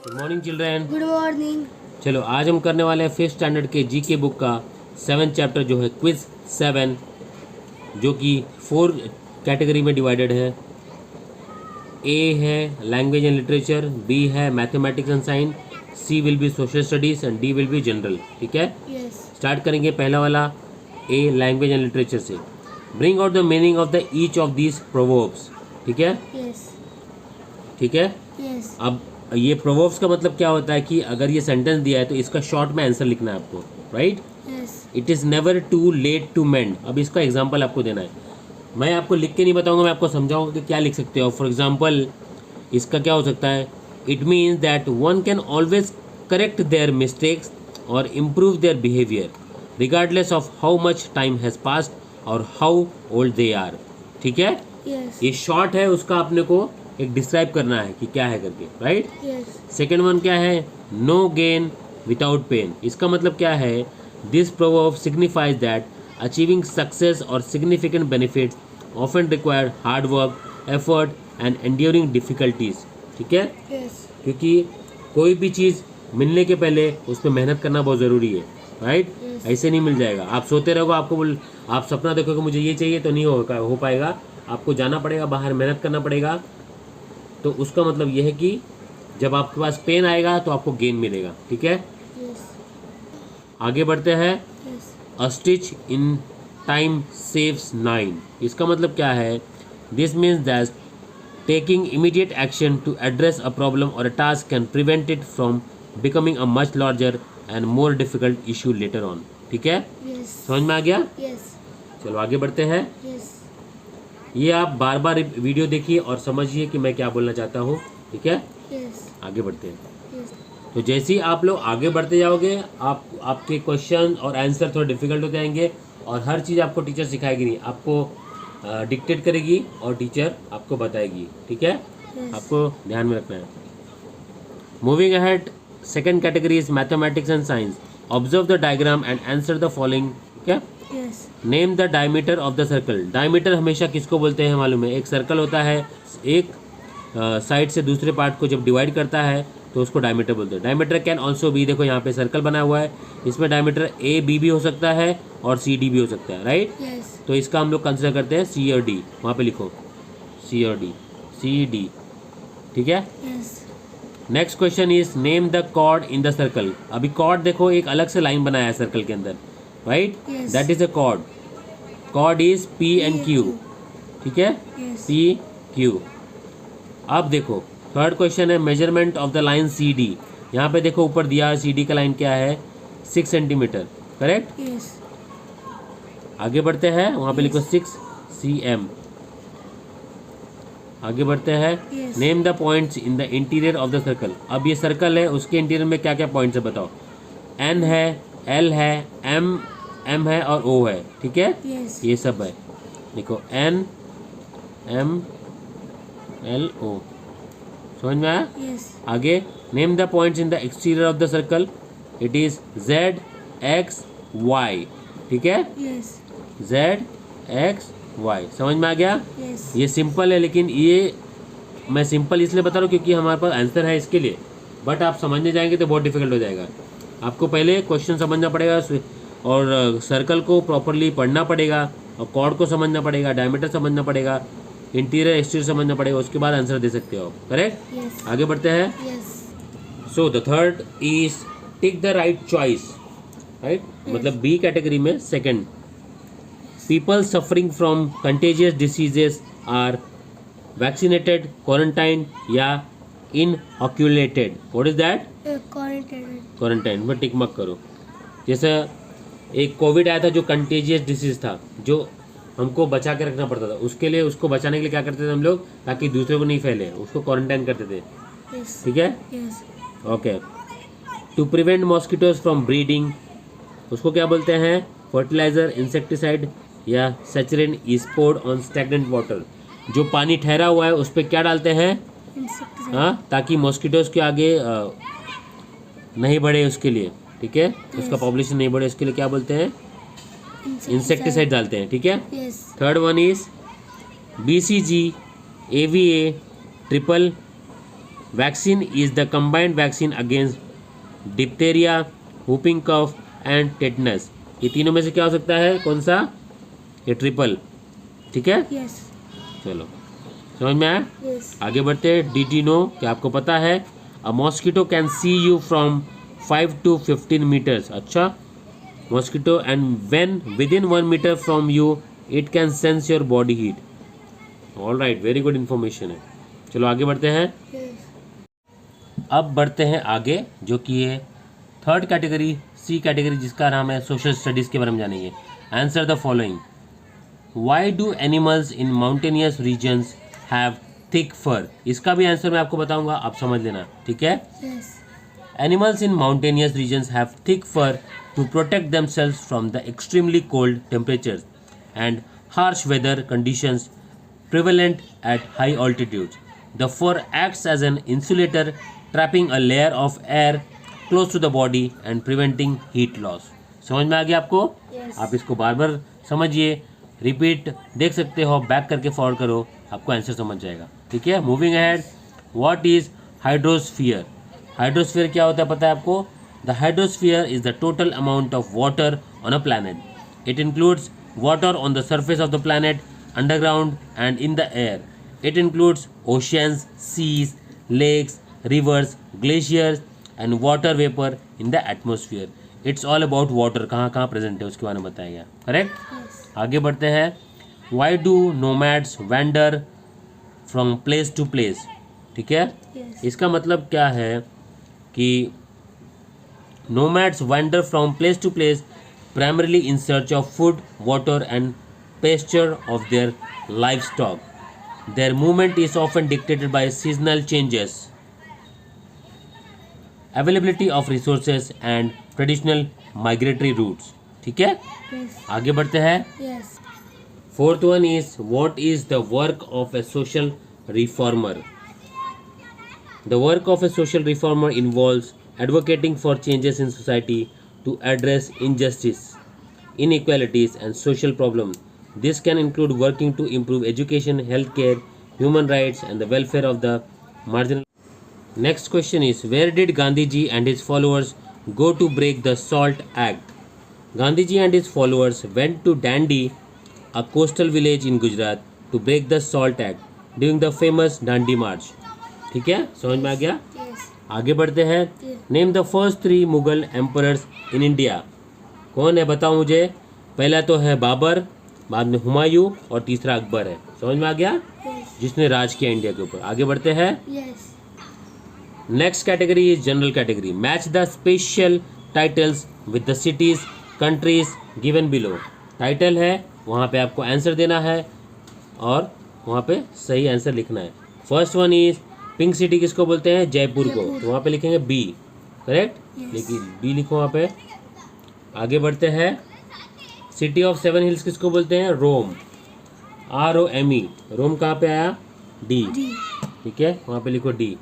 Good morning children. Good morning. चलो आज हम करने वाले हैं 5th स्टैंडर्ड के जीके बुक का 7th चैप्टर जो है क्विज 7, जो कि 4 कैटेगरी में डिवाइडेड है। ए है लैंग्वेज एंड लिटरेचर, बी है mathematics and science, C will be social studies and D will be general. ठीक है, स्टार्ट करेंगे पहला वाला ए लैंग्वेज एंड लिटरेचर से। Bring out the meaning of the each of these proverbs. ठीक है, ठीक है। अब ये प्रोवर्ब्स का मतलब क्या होता है कि अगर ये सेंटेंस दिया है तो इसका शॉर्ट में आंसर लिखना है आपको, right. It is never too late to mend. अब इसका एग्जांपल आपको देना है। मैं आपको लिख के नहीं बताऊंगा, मैं आपको समझाऊंगा कि क्या लिख सकते हो। फॉर एग्जांपल इसका क्या हो सकता है, it means that one can always correct their mistakes और improve their behaviour regardless of how much time has passed और हाउ ओल्ड दे आर। ठीक है, ये शॉर्ट है, उसका आपने को एक डिस्क्राइब करना है कि क्या है करके, राइट। सेकेंड वन क्या है, नो गेन विदाउट पेन। इसका मतलब क्या है, this proverb signifies that achieving success और significant benefits often require hard work, effort and enduring difficulties. ठीक है, क्योंकि कोई भी चीज़ मिलने के पहले उस पर मेहनत करना बहुत ज़रूरी है, राइट। ऐसे नहीं मिल जाएगा। आप सोते रहोगे, आपको आप सपना देखोगे मुझे ये चाहिए तो नहीं हो पाएगा। आपको जाना पड़ेगा बाहर, मेहनत करना पड़ेगा। तो उसका मतलब यह है कि जब आपके पास पेन आएगा तो आपको गेन मिलेगा। ठीक है, आगे बढ़ते हैं। A stitch in time saves 9। इसका मतलब क्या है, this means that taking immediate action to address a problem और a task can prevent it from becoming a much larger and more difficult issue later on. ठीक है, समझ में आ गया। चलो आगे बढ़ते हैं। ये आप बार बार वीडियो देखिए और समझिए कि मैं क्या बोलना चाहता हूँ। ठीक है, आगे बढ़ते हैं। तो जैसे ही आप लोग आगे बढ़ते जाओगे, आपके क्वेश्चन और आंसर थोड़े डिफिकल्ट हो जाएंगे और हर चीज़ आपको टीचर सिखाएगी नहीं, आपको डिक्टेट करेगी और टीचर आपको बताएगी। ठीक है, आपको ध्यान में रखना है। Moving ahead, second category is mathematics and science. Observe the diagram and answer the following. ठीक है, name the diameter of the circle. Diameter हमेशा किसको बोलते हैं मालूम है, एक सर्कल होता है, एक साइड से दूसरे पार्ट को जब डिवाइड करता है तो उसको डायमीटर बोलते हैं। डायमीटर कैन ऑल्सो बी, देखो यहाँ पे सर्कल बना हुआ है, इसमें डायमीटर ए बी भी हो सकता है और सी डी भी हो सकता है, राइट। तो इसका हम लोग कंसिडर करते हैं सी और डी, वहाँ पे लिखो सी और डी, सी डी। ठीक है, next question is name the chord in the circle. अभी कॉर्ड देखो एक अलग से लाइन बनाया है सर्कल के अंदर, right, that is a chord. Chord is P and Q. ठीक है, पी क्यू। अब देखो थर्ड क्वेश्चन है measurement of the line C D. यहाँ पे देखो ऊपर दिया सी डी का लाइन क्या है, 6 सेंटीमीटर, करेक्ट। आगे बढ़ते हैं, वहाँ पे लिखो 6 cm। आगे बढ़ते हैं। Name the points in the interior of the circle. अब ये सर्कल है, उसके इंटीरियर में क्या क्या पॉइंट्स है बताओ। एन है, एल है, एम है और ओ है। ठीक है, ये सब है, देखो एन एम एल ओ, समझ में आया। आगे name the points in the exterior of the circle. It is Z X Y. ठीक है, जेड एक्स वाई, समझ में आ गया। ये सिंपल है, लेकिन ये मैं सिंपल इसलिए बता रहा हूँ क्योंकि हमारे पास आंसर है इसके लिए, बट आप समझने जाएंगे तो बहुत डिफिकल्ट हो जाएगा। आपको पहले क्वेश्चन समझना पड़ेगा और सर्कल को प्रॉपरली पढ़ना पड़ेगा और कॉर्ड को समझना पड़ेगा, डायमीटर समझना पड़ेगा, इंटीरियर एक्सटीरियर समझना पड़ेगा, उसके बाद आंसर दे सकते हो, करेक्ट। आगे बढ़ते हैं। So the third is tick the right choice, right, मतलब बी कैटेगरी में second. People suffering from contagious diseases are vaccinated, quarantine या inoculated. What is that, quarantine में टिक मत करो। जैसे एक कोविड आया था जो कंटेजियस डिसीज था, जो हमको बचा के रखना पड़ता था, उसके लिए उसको बचाने के लिए क्या करते थे हम लोग, ताकि दूसरे को नहीं फैले, उसको क्वारंटाइन करते थे। ठीक है, okay. To prevent mosquitoes from breeding, उसको क्या बोलते हैं, फर्टिलाइजर, इंसेक्टिसाइड या सैचुरेन is poured on stagnant water. जो पानी ठहरा हुआ है उस पर क्या डालते हैं, हाँ, ताकि मॉस्किटोज के आगे नहीं बढ़े उसके लिए। ठीक है, उसका पॉपुलेशन नहीं बढ़े, उसके लिए क्या बोलते हैं, इंसेक्टिसाइड डालते हैं। ठीक है, third one is BCG, AVA, triple vaccine is the combined vaccine against diphtheria, whooping cough and tetanus. ये तीनों में से क्या हो सकता है, कौन सा? ये ट्रिपल, ठीक है। यस। चलो समझ में आया? यस। आगे बढ़ते हैं। डिड यू नो, क्या आपको पता है, a mosquito can see you from 5 to 15 metres. अच्छा, mosquito and when within 1 metre from you it can sense your body heat. All right, very good information है। चलो आगे बढ़ते हैं। अब बढ़ते हैं आगे, जो कि है थर्ड कैटेगरी, सी कैटेगरी, जिसका नाम है सोशल स्टडीज़ के बारे में जानेंगे। Answer the following. Why do animals in mountainous regions have thick fur? इसका भी आंसर मैं आपको बताऊंगा, आप समझ लेना, ठीक है। Yes. Animals in mountainous regions have thick fur to protect themselves from the extremely cold temperatures and harsh weather conditions prevalent at high altitudes. The fur acts as an insulator, trapping a layer of air close to the body and preventing heat loss. समझ में आ गया आपको? Yes. आप इसको बार बार समझिए, repeat देख सकते हो, बैक करके फॉरवर्ड करो, आपको आंसर समझ जाएगा, ठीक है। Moving ahead, what is hydrosphere? Hydrosphere क्या होता है पता है आपको? The hydrosphere is the total amount of water on a planet. It includes water on the surface of the planet, underground and in the air. It includes oceans, seas, lakes, rivers, glaciers and water vapour in the atmosphere. It's all about water, कहाँ कहाँ present है उसके बारे में बताया गया, correct. आगे बढ़ते हैं। Why do nomads wander from place to place? ठीक है, इसका मतलब क्या है कि nomads wander from place to place primarily in search of food, water and pasture of their livestock. Their movement is often dictated by seasonal changes, availability of resources and traditional migratory routes. ठीक है, आगे बढ़ते हैं। Fourth one is what is the work of A social reformer? The work of a social reformer involves advocating for changes in society to address injustice, inequalities, and social problems. This can include working to improve education, healthcare, human rights, and the welfare of the marginal. Next question is, where did Gandhiji and his followers go to break the Salt Act? Gandhiji and his followers went to Dandi, a coastal village in Gujarat, to break the Salt Act during the famous Dandi March. ठीक है, समझ में आ गया? आगे बढ़ते हैं। Name the first 3 Mughal emperors in India. कौन है बताओ मुझे? पहला तो है बाबर, बाद में हुमायूं और तीसरा अकबर है। समझ में आ गया? जिसने राज किया इंडिया के ऊपर। आगे बढ़ते हैं। Next category is general category. Match the special titles with the cities countries given below. Title है, वहाँ पे आपको आंसर देना है और वहाँ पे सही आंसर लिखना है। First one is pink city किसको बोलते हैं? जयपुर को। तो वहाँ पे लिखेंगे बी, करेक्ट, लेकिन बी लिखो वहाँ पे। आगे बढ़ते हैं। सिटी ऑफ 7 हिल्स किसको बोलते हैं? रोम, ROME। रोम कहाँ पे आया? डी, ठीक है, वहाँ पे लिखो D.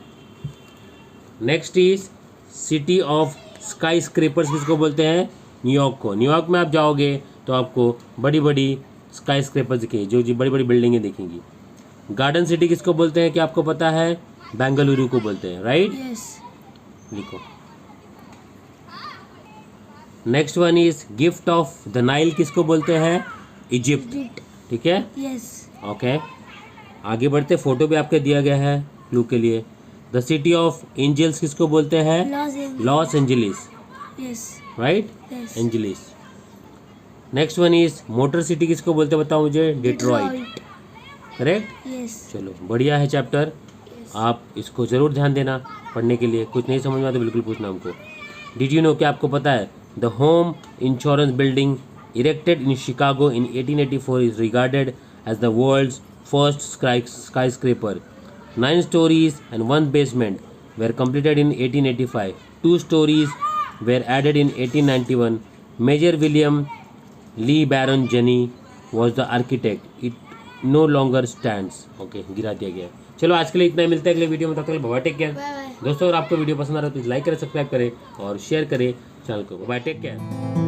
Next is city of sky scrapers किसको बोलते हैं? न्यूयॉर्क को। न्यूयॉर्क में आप जाओगे तो आपको बड़ी बड़ी स्काई स्क्रेपर्स दिखेंगे, जो बड़ी बड़ी बिल्डिंगें दिखेंगी। गार्डन सिटी किसको बोलते हैं, क्या आपको पता है? बेंगलुरु को बोलते हैं, राइट? लिखो। Next one is gift of the Nile किसको बोलते हैं? इजिप्ट, ठीक है, ओके। आगे बढ़ते, फोटो भी आपके दिया गया है क्लू के लिए। द सिटी ऑफ एंजल्स किसको बोलते हैं? Los Angeles, right, Angeles. Next one is motor city किसको बोलते हैं बताओ मुझे? Detroit, correct. चलो बढ़िया है चैप्टर, आप इसको ज़रूर ध्यान देना पढ़ने के लिए। कुछ नहीं समझ में आता बिल्कुल पूछना हमको। डिड यू नो, क्या आपको पता है? The home insurance building erected in Chicago in 1884 is regarded as the world's first skyscraper. 9 stories and 1 basement were completed in 1885. 2 stories were added in 1891. Major William Lee Baron Jenney was the architect. It no longer stands. Okay, गिरा दिया गया। चलो आज के लिए इतना ही, मिलता है अगले वीडियो में। तब तक बाय, टेक केयर दोस्तों। अगर आपको वीडियो पसंद आ रहा है तो लाइक करें, सब्सक्राइब करें और शेयर करें चैनल को। Bye, take care.